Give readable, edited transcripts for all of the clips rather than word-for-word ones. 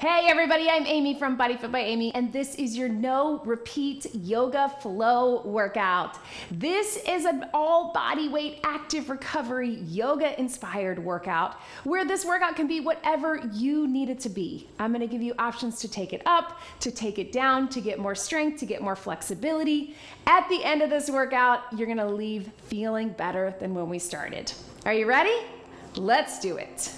Hey everybody, I'm Amy from BodyFit by Amy, and this is your no repeat yoga flow workout. This is an all body weight active recovery yoga inspired workout where this workout can be whatever you need it to be. I'm gonna give you options to take it up, to take it down, to get more strength, to get more flexibility. At the end of this workout, you're gonna leave feeling better than when we started. Are you ready? Let's do it.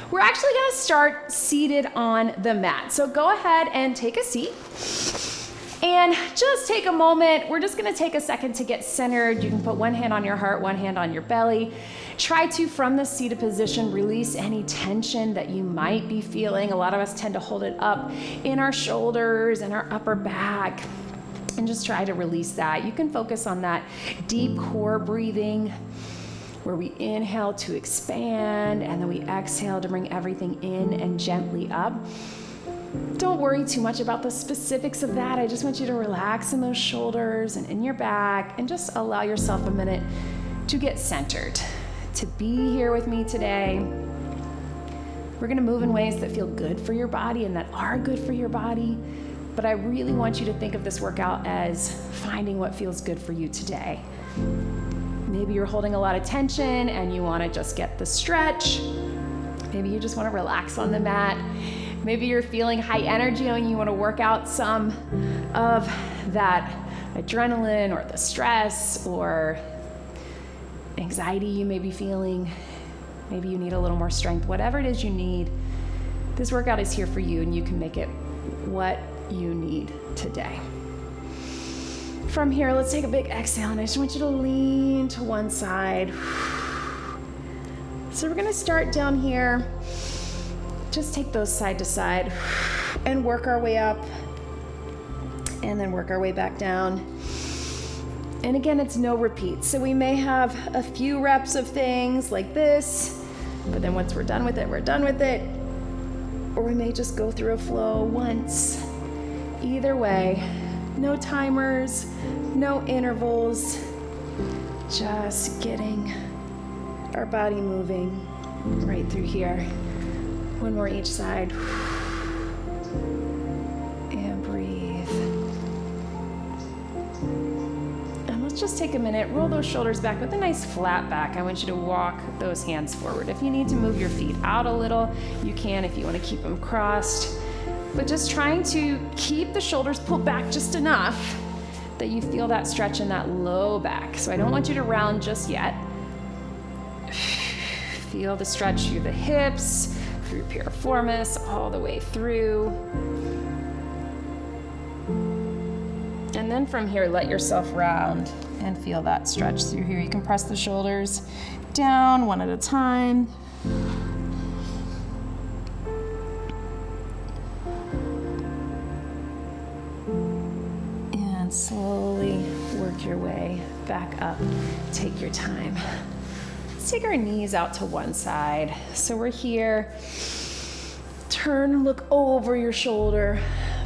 We're actually gonna start seated on the mat. So go ahead and take a seat and just take a moment. We're just gonna take a second to get centered. You can put one hand on your heart, one hand on your belly. Try to, from the seated position, release any tension that you might be feeling. A lot of us tend to hold it up in our shoulders and our upper back, and just try to release that. You can focus on that deep core breathing, where we inhale to expand and then we exhale to bring everything in and gently up. Don't worry too much about the specifics of that. I just want you to relax in those shoulders and in your back and just allow yourself a minute to get centered, to be here with me today. We're gonna move in ways that feel good for your body and that are good for your body, but I really want you to think of this workout as finding what feels good for you today. Maybe you're holding a lot of tension and you want to just get the stretch. Maybe you just want to relax on the mat. Maybe you're feeling high energy and you want to work out some of that adrenaline or the stress or anxiety you may be feeling. Maybe you need a little more strength. Whatever it is you need, this workout is here for you and you can make it what you need today. From here, let's take a big exhale, and I just want you to lean to one side. So we're gonna start down here. Just take those side to side and work our way up, and then work our way back down. And again, it's no repeat. So we may have a few reps of things like this, but then once we're done with it, we're done with it. Or we may just go through a flow once. Either way, no timers, no intervals, just getting our body moving right through here. One more each side. And breathe. And let's just take a minute, roll those shoulders back with a nice flat back. I want you to walk those hands forward. If you need to move your feet out a little, you can if you want to keep them crossed. But just trying to keep the shoulders pulled back just enough that you feel that stretch in that low back. So I don't want you to round just yet. Feel the stretch through the hips, through piriformis, all the way through. And then from here, let yourself round and feel that stretch through here. You can press the shoulders down one at a time. Slowly work your way back up. Take your time. Let's take our knees out to one side. So we're here. Turn, look over your shoulder.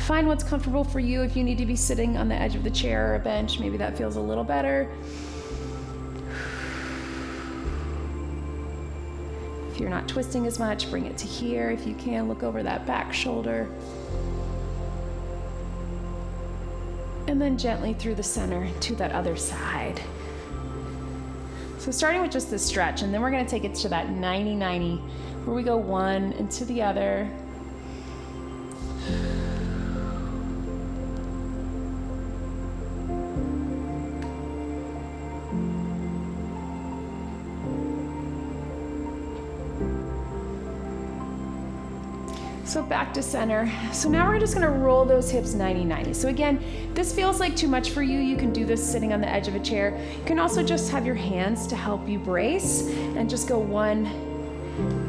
Find what's comfortable for you. If you need to be sitting on the edge of the chair or a bench, maybe that feels a little better. If you're not twisting as much, bring it to here. If you can, look over that back shoulder. And then gently through the center to that other side. So starting with just this stretch, and then we're gonna take it to that 90-90, where we go one into the other. So back to center. So now we're just gonna roll those hips 90-90. So again, this feels like too much for you. You can do this sitting on the edge of a chair. You can also just have your hands to help you brace and just go one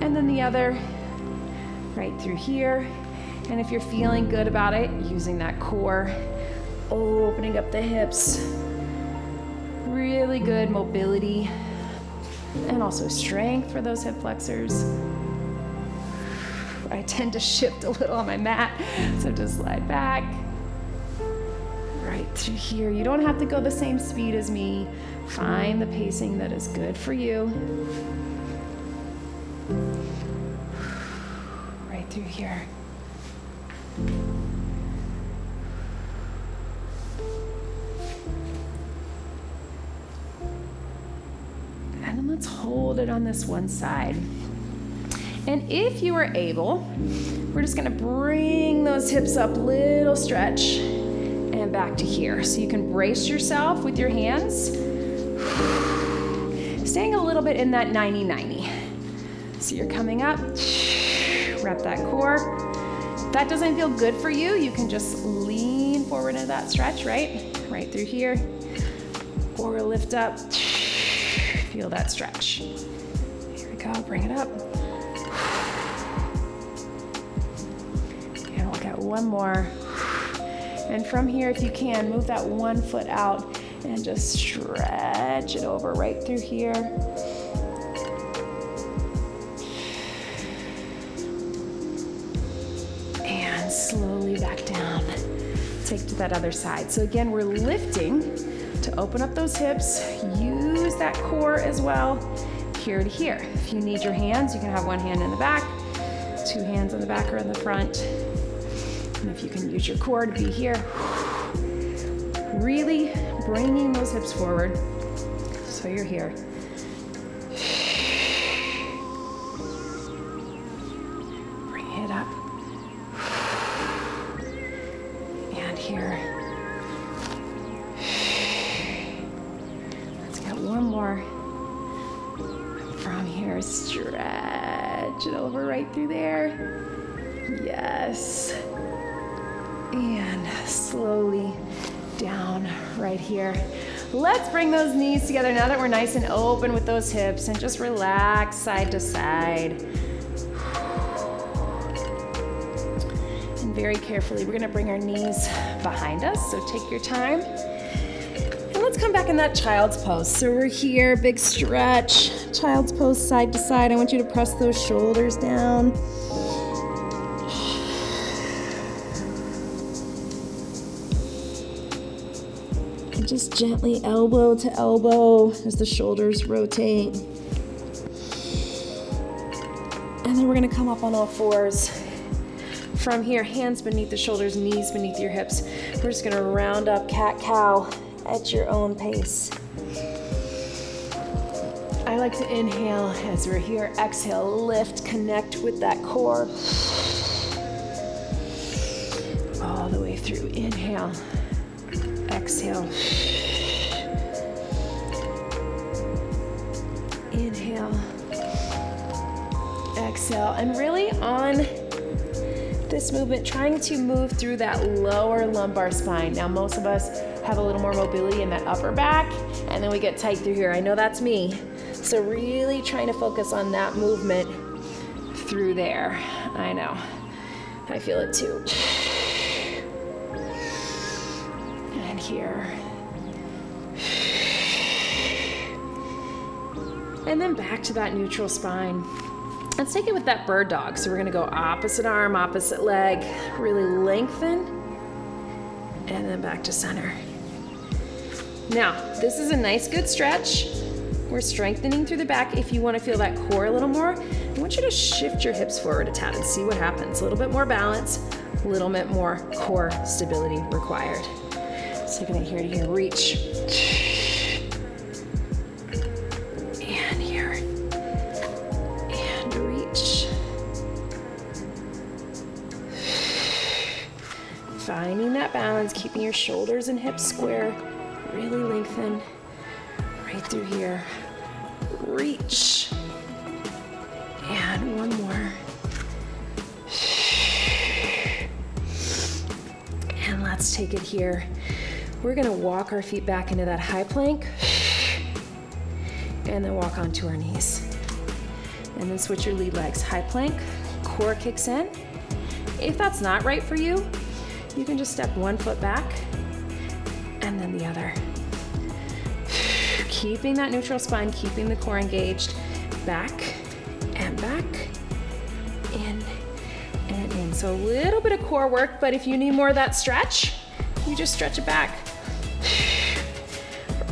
and then the other right through here. And if you're feeling good about it, using that core, opening up the hips, really good mobility and also strength for those hip flexors. I tend to shift a little on my mat, so just slide back. Right through here. You don't have to go the same speed as me. Find the pacing that is good for you. Right through here. let's hold it on this one side. And if you are able, we're just gonna bring those hips up, little stretch, and back to here. So you can brace yourself with your hands, staying a little bit in that 90-90. So you're coming up, wrap that core. If that doesn't feel good for you, you can just lean forward into that stretch, right? Right through here. Or lift up, feel that stretch. Here we go, bring it up. And we'll get one more. And from here, if you can, move that one foot out and just stretch it over right through here. And slowly back down. Take to that other side. So again, we're lifting to open up those hips. Use that core as well, here to here. If you need your hands, you can have one hand in the back, two hands on the back or in the front. And if you can use your core to be here, really bringing those hips forward so you're here. Bring it up. And here. Let's get one more. From here, stretch it over right through there. Yes. And slowly down right here. Let's bring those knees together now that we're nice and open with those hips, and just relax side to side. And very carefully, we're gonna bring our knees behind us, so take your time. And let's come back in that child's pose. So we're here, big stretch, child's pose side to side. I want you to press those shoulders down. Just gently elbow to elbow as the shoulders rotate. And then we're gonna come up on all fours. From here, hands beneath the shoulders, knees beneath your hips. We're just gonna round up cat-cow at your own pace. I like to inhale as we're here. Exhale, lift, connect with that core. All the way through, inhale. Exhale. Inhale. Exhale. And really on this movement, trying to move through that lower lumbar spine. Now, most of us have a little more mobility in that upper back, and then we get tight through here. I know that's me. So really trying to focus on that movement through there. I know. I feel it too. Here. And then back to that neutral spine. Let's take it with that bird dog. So we're gonna go opposite arm, opposite leg, really lengthen, and then back to center. Now, this is a nice good stretch. We're strengthening through the back. If you wanna feel that core a little more, I want you to shift your hips forward a tad and see what happens. A little bit more balance, a little bit more core stability required. So taking it here to here, reach. And here. And reach. Finding that balance, keeping your shoulders and hips square. Really lengthen. Right through here. Reach. And one more. And let's take it here. We're gonna walk our feet back into that high plank and then walk onto our knees. And then switch your lead legs. High plank, core kicks in. If that's not right for you, you can just step one foot back and then the other. Keeping that neutral spine, keeping the core engaged. Back and back, in and in. So a little bit of core work, but if you need more of that stretch, you just stretch it back.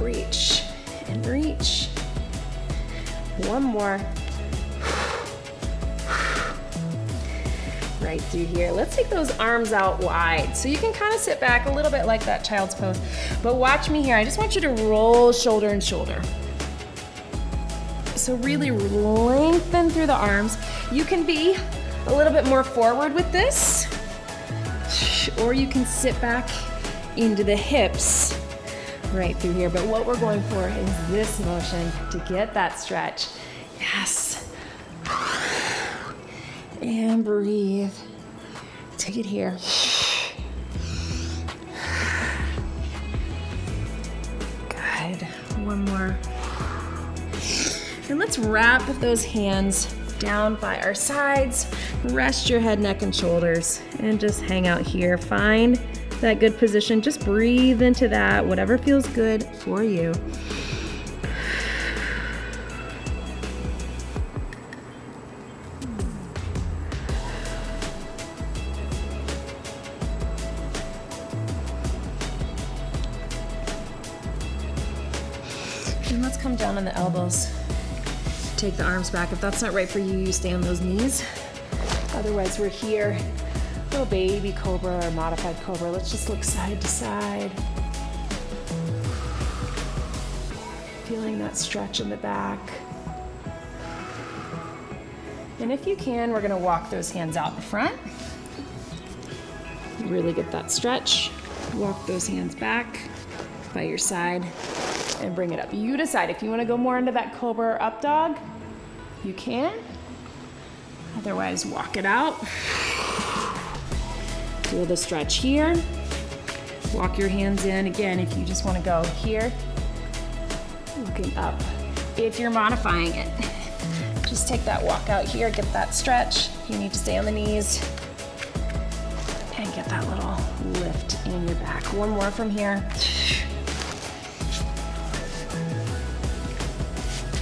Reach and reach. One more. Right through here. Let's take those arms out wide. So you can kind of sit back a little bit like that child's pose. But watch me here. I just want you to roll shoulder and shoulder. So really lengthen through the arms. You can be a little bit more forward with this, or you can sit back into the hips right through here. But what we're going for is this motion to get that stretch. Yes. And breathe. Take it here. Good. One more. And let's wrap those hands down by our sides. Rest your head, neck, and shoulders, and just hang out here. Find that good position. Just breathe into that, whatever feels good for you. And let's come down on the elbows. Take the arms back. If that's not right for you, you stay on those knees. Otherwise, we're here. Little baby Cobra or modified Cobra. Let's just look side to side. Feeling that stretch in the back. And if you can, we're gonna walk those hands out in front. Really get that stretch. Walk those hands back by your side and bring it up. You decide if you wanna go more into that Cobra or up dog, you can. Otherwise, walk it out. Feel the stretch here. Walk your hands in. Again, if you just wanna go here, looking up. If you're modifying it, just take that walk out here, get that stretch. You need to stay on the knees and get that little lift in your back. One more from here.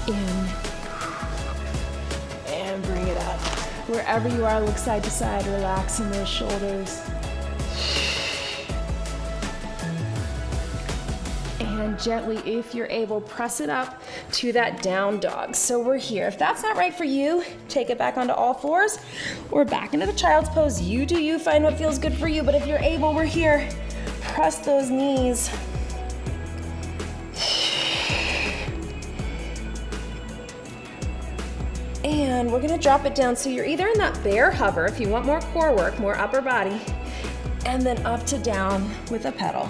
In and bring it up. Wherever you are, look side to side, relaxing those shoulders. And gently, if you're able, press it up to that down dog. So we're here. If that's not right for you, take it back onto all fours or back into the child's pose. You do you, find what feels good for you. But if you're able, we're here. Press those knees. And we're gonna drop it down. So you're either in that bear hover, if you want more core work, more upper body, and then up to down with a pedal.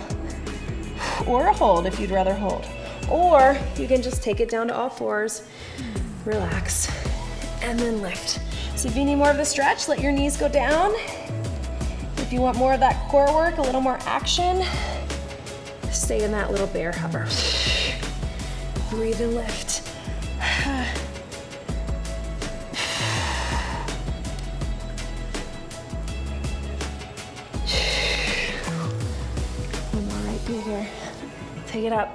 Or a hold if you'd rather hold. Or you can just take it down to all fours, relax, and then lift. So if you need more of the stretch, let your knees go down. If you want more of that core work, a little more action, stay in that little bear hover. Breathe and lift. One more right through here. Take it up.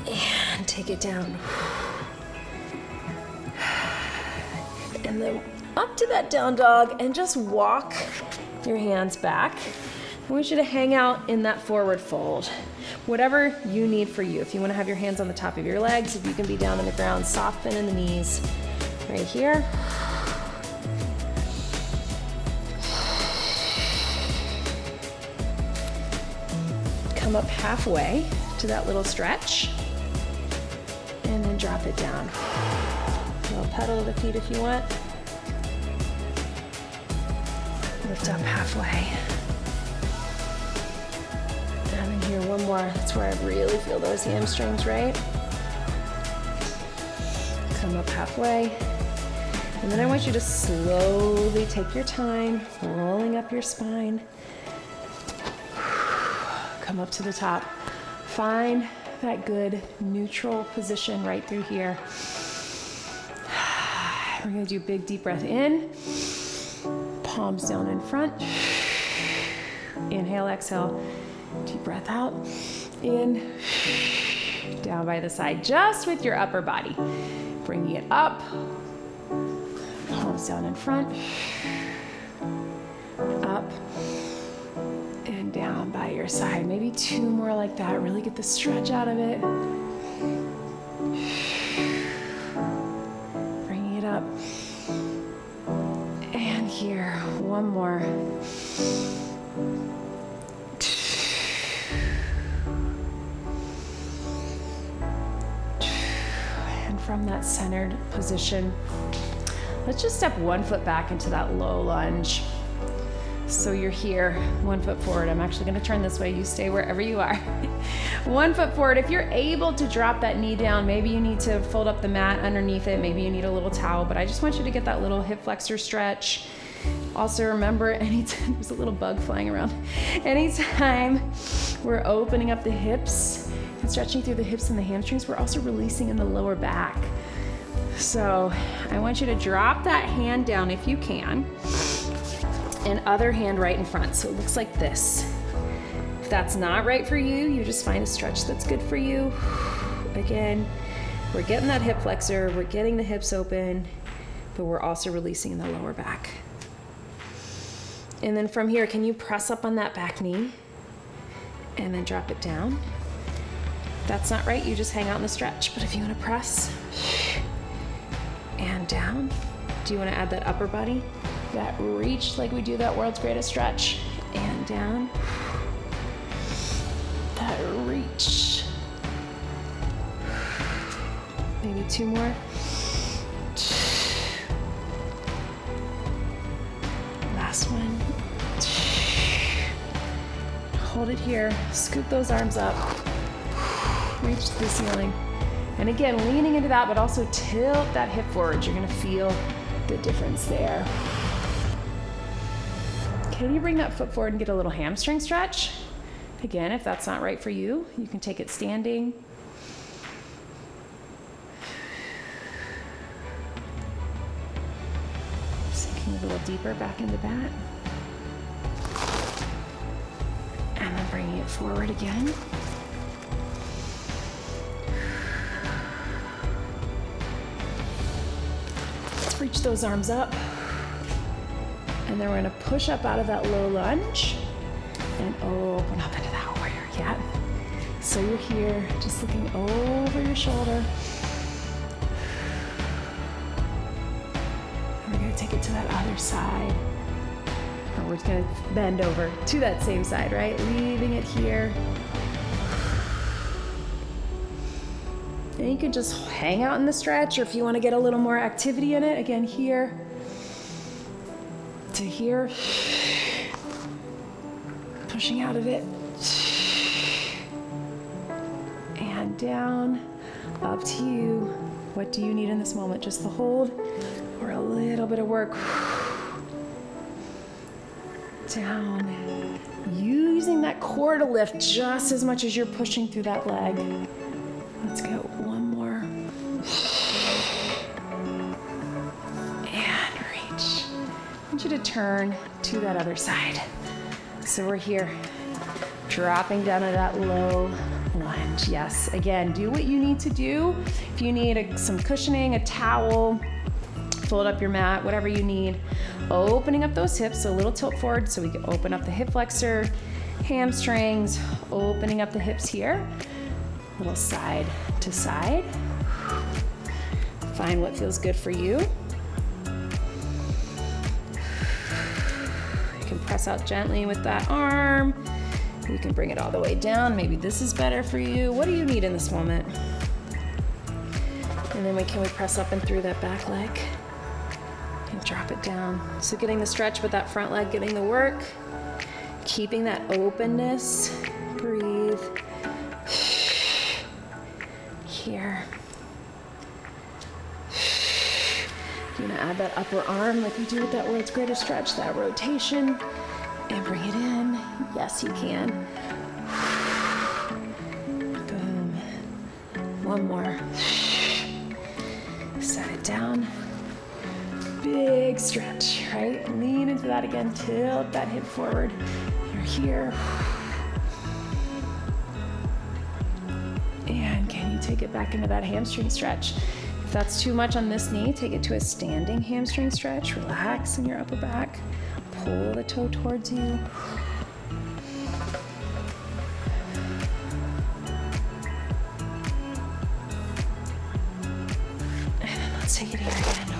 And take it down. And then up to that down dog and just walk your hands back. I want you to hang out in that forward fold. Whatever you need for you. If you want to have your hands on the top of your legs, if you can be down on the ground, soften in the knees. Right here. Come up halfway to that little stretch and then drop it down. A little pedal to the feet if you want. Lift up halfway. And then here, one more. That's where I really feel those hamstrings, right? Come up halfway. And then I want you to slowly take your time, rolling up your spine. Come up to the top. Find that good neutral position right through here. We're gonna do a big deep breath in. Palms down in front. Inhale, exhale. Deep breath out. In. Down by the side, just with your upper body. Bringing it up. Palms down in front. Up. And down by your side. Maybe two more like that. Really get the stretch out of it. Bringing it up. And here, one more. that centered position. Let's just step 1 foot back into that low lunge. So you're here, 1 foot forward. I'm actually gonna turn this way. You stay wherever you are. 1 foot forward. If you're able to drop that knee down, maybe you need to fold up the mat underneath it. Maybe you need a little towel, but I just want you to get that little hip flexor stretch. Also remember, anytime, there's a little bug flying around. Anytime we're opening up the hips and stretching through the hips and the hamstrings, we're also releasing in the lower back. So I want you to drop that hand down if you can, and other hand right in front. So it looks like this. If that's not right for you, you just find a stretch that's good for you. Again, we're getting that hip flexor, we're getting the hips open, but we're also releasing in the lower back. And then from here, can you press up on that back knee and then drop it down? If that's not right, you just hang out in the stretch. But if you want to press and down, do you want to add that upper body? That reach like we do that world's greatest stretch, and down. That reach. Maybe 2 more. Last one. Hold it here. Scoop those arms up. Reach to the ceiling. And again, leaning into that, but also tilt that hip forward. You're gonna feel the difference there. Can you bring that foot forward and get a little hamstring stretch? Again, if that's not right for you, you can take it standing. Sinking a little deeper back into that. And then bringing it forward again. Let's reach those arms up. And then we're gonna push up out of that low lunge and open up into that warrior. Yeah. So you're here, just looking over your shoulder. And we're gonna take it to that other side. Or we're just gonna bend over to that same side, right? Leaving it here. And you can just hang out in the stretch, or if you wanna get a little more activity in it, again, here to here. Pushing out of it. And down, up to you. What do you need in this moment? Just the hold or a little bit of work? Down. Using that core to lift just as much as you're pushing through that leg. Let's go, one more. And reach. I want you to turn to that other side. So we're here, dropping down to that low lunge. Yes, again, do what you need to do. If you need some cushioning, a towel, fold up your mat, whatever you need. Opening up those hips, so a little tilt forward so we can open up the hip flexor, hamstrings, opening up the hips here. Little side to side. Find what feels good for you. You can press out gently with that arm. You can bring it all the way down. Maybe this is better for you. What do you need in this moment? And then can we press up and through that back leg and drop it down. So getting the stretch with that front leg, getting the work, keeping that openness. Breathe. Here. You're gonna add that upper arm like we do with that world's greatest stretch, that rotation, and bring it in. Yes, you can. Boom. One more. Set it down. Big stretch, right? Lean into that again, tilt that hip forward. You're here. And can you take it back into that hamstring stretch? If that's too much on this knee, take it to a standing hamstring stretch. Relax in your upper back. Pull the toe towards you. And then let's take it here again.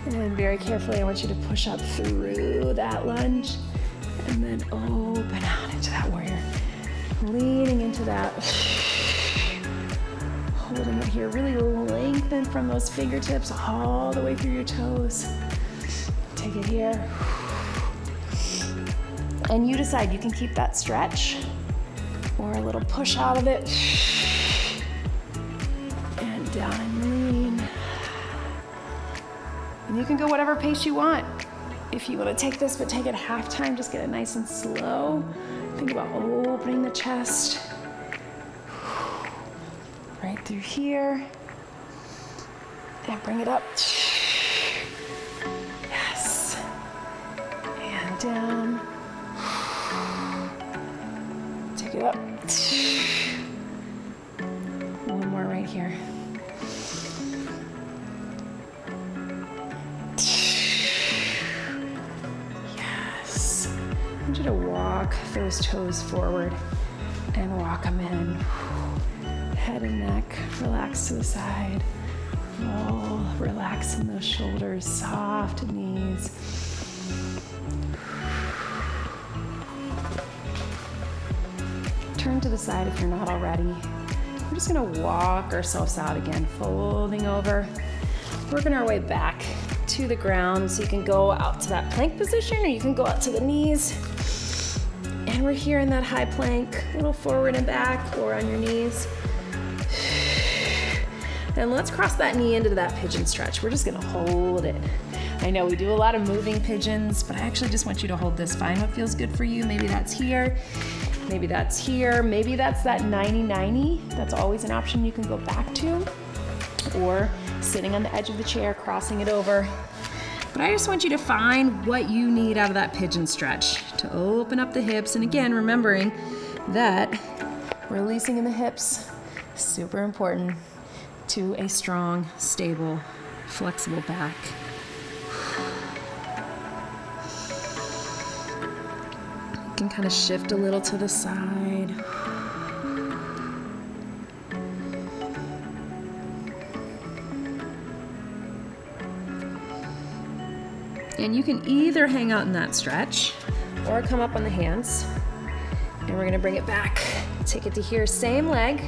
And very carefully, I want you to push up through that lunge and then open out into that warrior. Leaning into that. holding it here. Really lengthen from those fingertips all the way through your toes. Take it here. And you decide, you can keep that stretch or a little push out of it. And down and lean. And you can go whatever pace you want. If you want to take this, but take it half time, just get it nice and slow. Think about opening the chest. Right through here. And bring it up. Yes. And down. Take it up. One more right here. Yes. I want you to walk those toes forward and walk them in. Head and neck, relax to the side. Roll, relax in those shoulders, soft knees. Turn to the side if you're not already. We're just gonna walk ourselves out again, folding over, working our way back to the ground. So you can go out to that plank position or you can go out to the knees. And we're here in that high plank, a little forward and back or on your knees. And let's cross that knee into that pigeon stretch. We're just gonna hold it. I know we do a lot of moving pigeons, but I actually just want you to hold this. Find what feels good for you. Maybe that's here, maybe that's here, maybe that's that 90-90. That's always an option you can go back to. Or sitting on the edge of the chair, crossing it over. But I just want you to find what you need out of that pigeon stretch to open up the hips. And again, remembering that releasing in the hips, super important to a strong, stable, flexible back. You can kind of shift a little to the side. And you can either hang out in that stretch or come up on the hands. And we're gonna bring it back. Take it to here, same leg.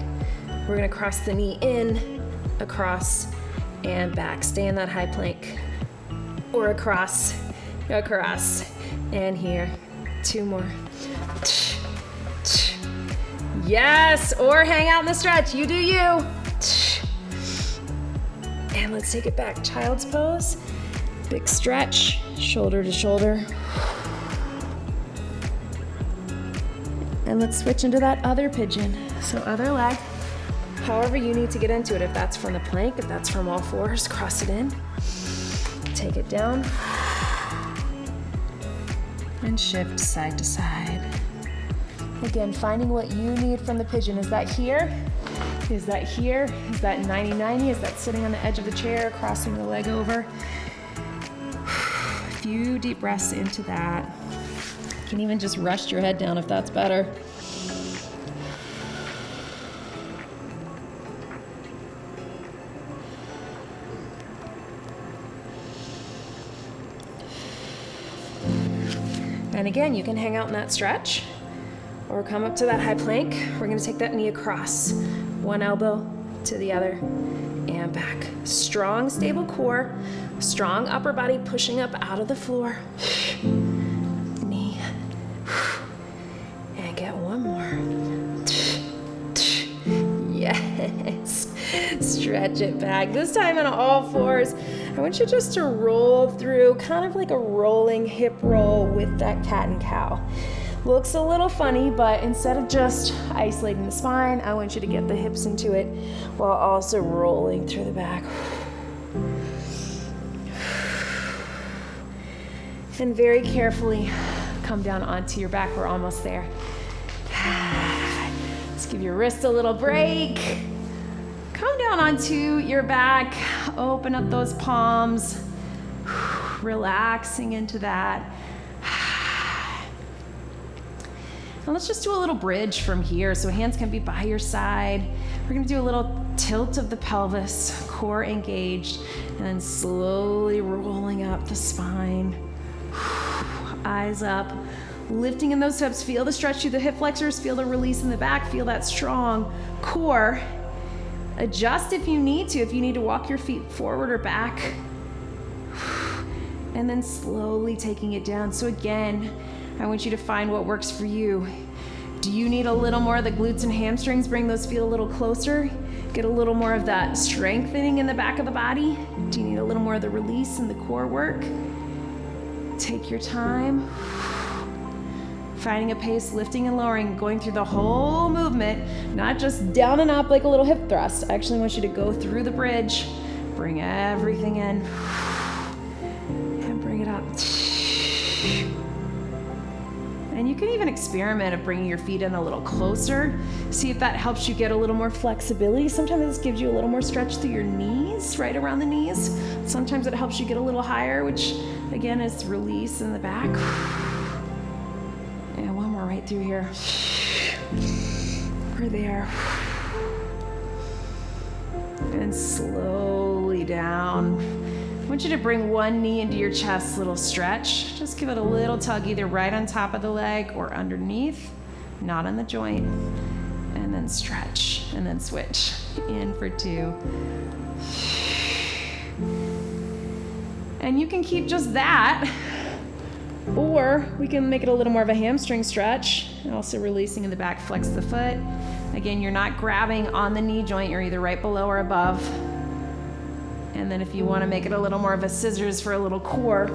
We're gonna cross the knee in, across, and back. Stay in that high plank. Or across, and here. Two more. Yes, or hang out in the stretch. You do you. And let's take it back. Child's pose. Big stretch, shoulder to shoulder. And let's switch into that other pigeon. So other leg, however you need to get into it. If that's from the plank, if that's from all fours, cross it in. Take it down. And shift side to side. Again, finding what you need from the pigeon. Is that here? Is that here? Is that 90-90? Is that sitting on the edge of the chair, crossing the leg over? A few deep breaths into that. You can even just rest your head down if that's better. And again, you can hang out in that stretch or come up to that high plank. We're gonna take that knee across, one elbow to the other and back. Strong, stable core, strong upper body pushing up out of the floor. Knee. And get one more. Yes. Stretch it back. This time on all fours. I want you just to roll through, kind of like a rolling hip roll with that cat and cow. Looks a little funny, but instead of just isolating the spine, I want you to get the hips into it while also rolling through the back. And very carefully come down onto your back. We're almost there. Let's give your wrist a little break. Come down onto your back, open up those palms, relaxing into that. And let's just do a little bridge from here. So hands can be by your side. We're gonna do a little tilt of the pelvis, core engaged, and then slowly rolling up the spine. Eyes up, lifting in those hips. Feel the stretch through the hip flexors, feel the release in the back, feel that strong core. Adjust if you need to. If you need to walk your feet forward or back. And then slowly taking it down. So again, I want you to find what works for you. Do you need a little more of the glutes and hamstrings? Bring those feet a little closer. Get a little more of that strengthening in the back of the body. Do you need a little more of the release in the core work? Take your time. Finding a pace, lifting and lowering, going through the whole movement, not just down and up like a little hip thrust. I actually want you to go through the bridge, bring everything in, and bring it up. And you can even experiment of bringing your feet in a little closer. See if that helps you get a little more flexibility. Sometimes this gives you a little more stretch through your knees, right around the knees. Sometimes it helps you get a little higher, which again is release in the back. And one more right through here. We're there. And slowly down. I want you to bring one knee into your chest, little stretch. Just give it a little tug, either right on top of the leg or underneath, not on the joint. And then stretch, and then switch. In for 2. And you can keep just that, or we can make it a little more of a hamstring stretch. Also releasing in the back, flex the foot. Again, you're not grabbing on the knee joint, you're either right below or above. And then if you want to make it a little more of a scissors for a little core,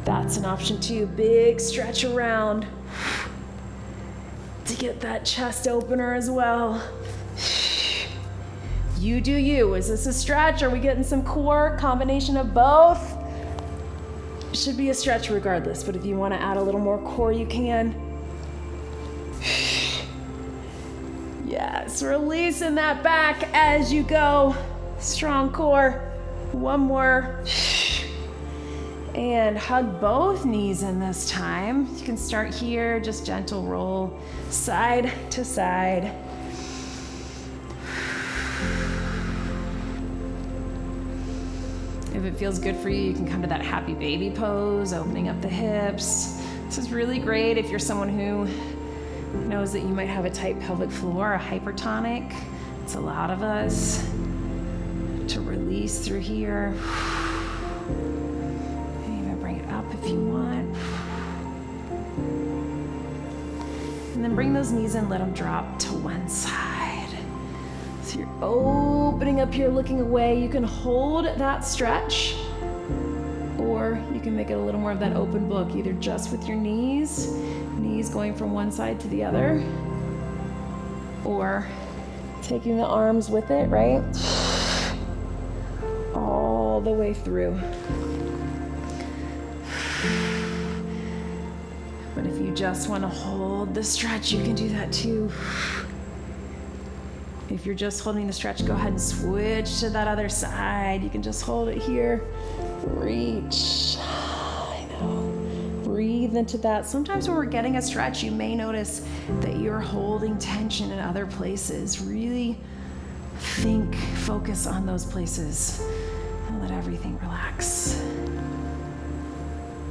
that's an option too. Big stretch around to get that chest opener as well. You do you. Is this a stretch? Are we getting some core? Combination of both? Should be a stretch regardless, but if you want to add a little more core, you can. Yes, releasing that back as you go. Strong core. One more. And hug both knees in this time. You can start here, just gentle roll side to side. If it feels good for you, you can come to that happy baby pose, opening up the hips. This is really great if you're someone who knows that you might have a tight pelvic floor, a hypertonic. It's a lot of us. To release through here. And even bring it up if you want. And then bring those knees in, let them drop to one side. So you're opening up here, looking away. You can hold that stretch, or you can make it a little more of that open book, either just with your knees going from one side to the other, or taking the arms with it, right? All the way through. But if you just want to hold the stretch, you can do that too. If you're just holding the stretch, go ahead and switch to that other side. You can just hold it here. Reach. I know. Breathe into that. Sometimes when we're getting a stretch, you may notice that you're holding tension in other places. Really focus on those places. And let everything relax.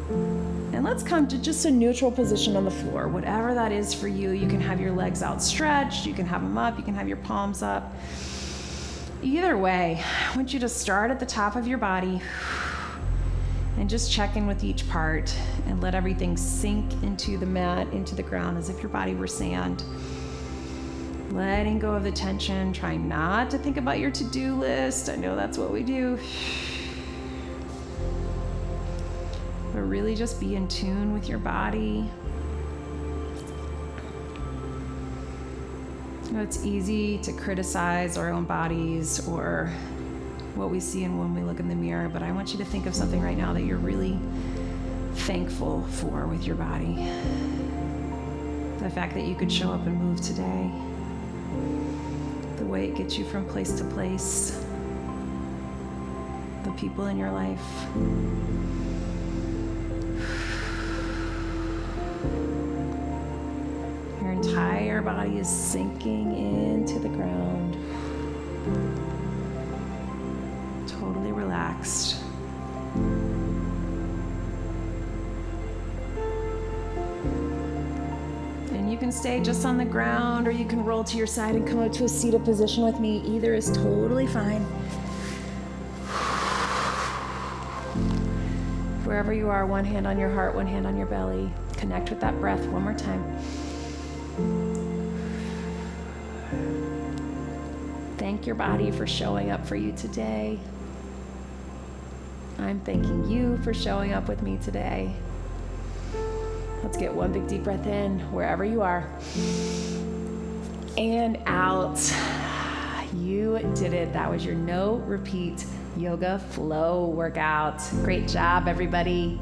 And let's come to just a neutral position on the floor. Whatever that is for you, you can have your legs outstretched, you can have them up, you can have your palms up. Either way, I want you to start at the top of your body and just check in with each part and let everything sink into the mat, into the ground, as if your body were sand. Letting go of the tension, trying not to think about your to-do list. I know that's what we do. But really just be in tune with your body. You know, it's easy to criticize our own bodies or what we see and when we look in the mirror, but I want you to think of something right now that you're really thankful for with your body. The fact that you could show up and move today. The way it gets you from place to place. The people in your life. Your entire body is sinking into the ground. Totally relaxed. And you can can stay just on the ground, or you can roll to your side and come up to a seated position with me. Either is totally fine. Wherever you are, one hand on your heart, one hand on your belly. Connect with that breath one more time. Thank your body for showing up for you today. I'm thanking you for showing up with me today. Let's get one big deep breath in, wherever you are. And out. You did it. That was your no repeat yoga flow workout. Great job, everybody.